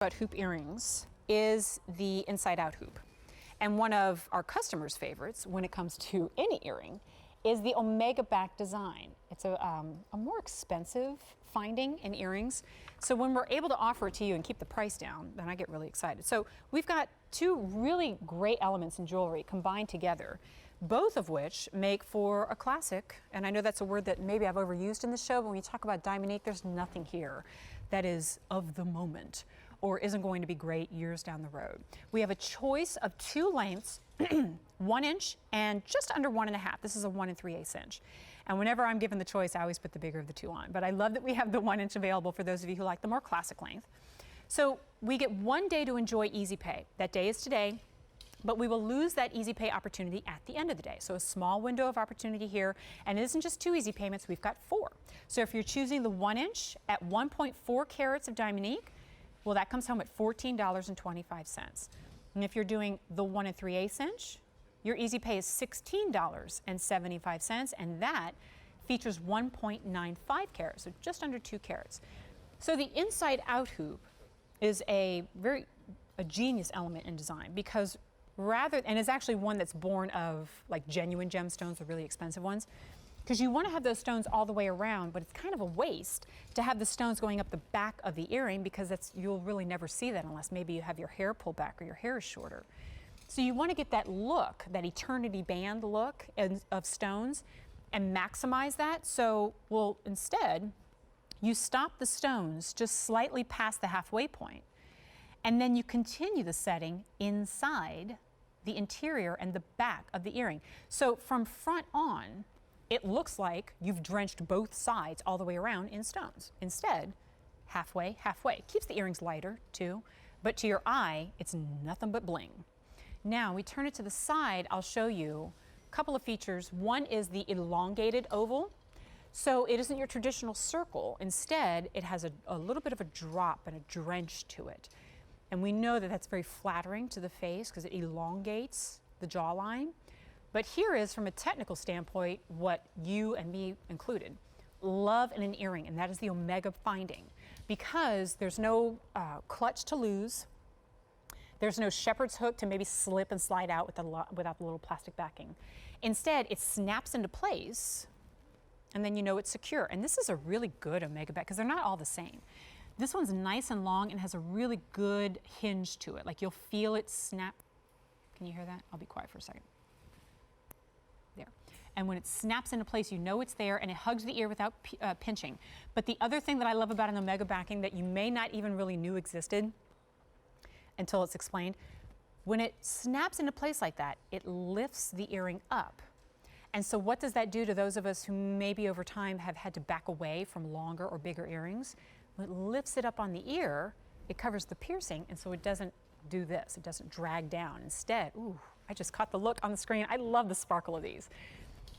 about hoop earrings is the inside out hoop. And one of our customers' favorites when it comes to any earring is the omega back design. It's a more expensive finding in earrings. So when we're able to offer it to you and keep the price down, then I get really excited. So we've got two really great elements in jewelry combined together, both of which make for a classic. And I know that's a word that maybe I've overused in the show, but when we talk about Diamonique, there's nothing here that is of the moment or isn't going to be great years down the road. We have a choice of two lengths, 1 inch and just under 1.5. This is a 1 3/8 inch. And whenever I'm given the choice, I always put the bigger of the two on. But I love that we have the 1 inch available for those of you who like the more classic length. So we get 1 day to enjoy Easy Pay. That day is today, but we will lose that Easy Pay opportunity at the end of the day. So a small window of opportunity here, and it isn't just 2 easy payments, we've got 4. So if you're choosing the 1 inch at 1.4 carats of Diamonique, well, that comes home at $14.25. And if you're doing the 1 3/8 inch, your Easy Pay is $16.75, and that features 1.95 carats, so just under 2 carats. So the inside out hoop is a genius element in design because and it's actually one that's born of like genuine gemstones, the really expensive ones, because you want to have those stones all the way around, but it's kind of a waste to have the stones going up the back of the earring because you'll really never see that unless maybe you have your hair pulled back or your hair is shorter. So you want to get that look, that eternity band look of stones and maximize that. So, well, instead, you stop the stones just slightly past the halfway point, and then you continue the setting inside the interior and the back of the earring. So from front on, it looks like you've drenched both sides all the way around in stones. Instead, halfway, halfway. Keeps the earrings lighter too, but to your eye, it's nothing but bling. Now we turn it to the side, I'll show you a couple of features. One is the elongated oval. So it isn't your traditional circle. Instead, it has a little bit of a drop and a drench to it. And we know that that's very flattering to the face because it elongates the jawline. But here is, from a technical standpoint, what you and me included love in an earring, and that is the omega finding. Because there's no clutch to lose, there's no shepherd's hook to maybe slip and slide out without the little plastic backing. Instead, it snaps into place, and then you know it's secure. And this is a really good omega back because they're not all the same. This one's nice and long and has a really good hinge to it. Like you'll feel it snap. Can you hear that? I'll be quiet for a second. There. And when it snaps into place, you know it's there, and it hugs the ear without pinching. But the other thing that I love about an omega backing that you may not even really knew existed until it's explained, when it snaps into place like that, it lifts the earring up. And so what does that do to those of us who maybe over time have had to back away from longer or bigger earrings? When it lifts it up on the ear, it covers the piercing, and so it doesn't do this. It doesn't drag down. Instead, ooh, I just caught the look on the screen. I love the sparkle of these.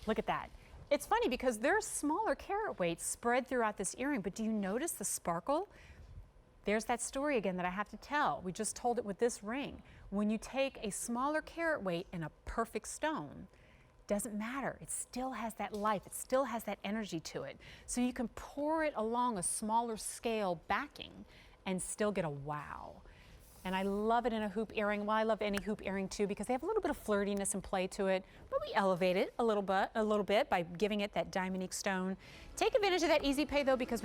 Look at that. It's funny because there's smaller carat weights spread throughout this earring, but do you notice the sparkle? There's that story again that I have to tell. We just told it with this ring. When you take a smaller carat weight and a perfect stone, doesn't matter. It still has that life. It still has that energy to it. So you can pour it along a smaller scale backing and still get a wow. And I love it in a hoop earring. Well, I love any hoop earring too because they have a little bit of flirtiness and play to it, but we elevate it a little bit by giving it that Diamonique stone. Take advantage of that Easy Pay though because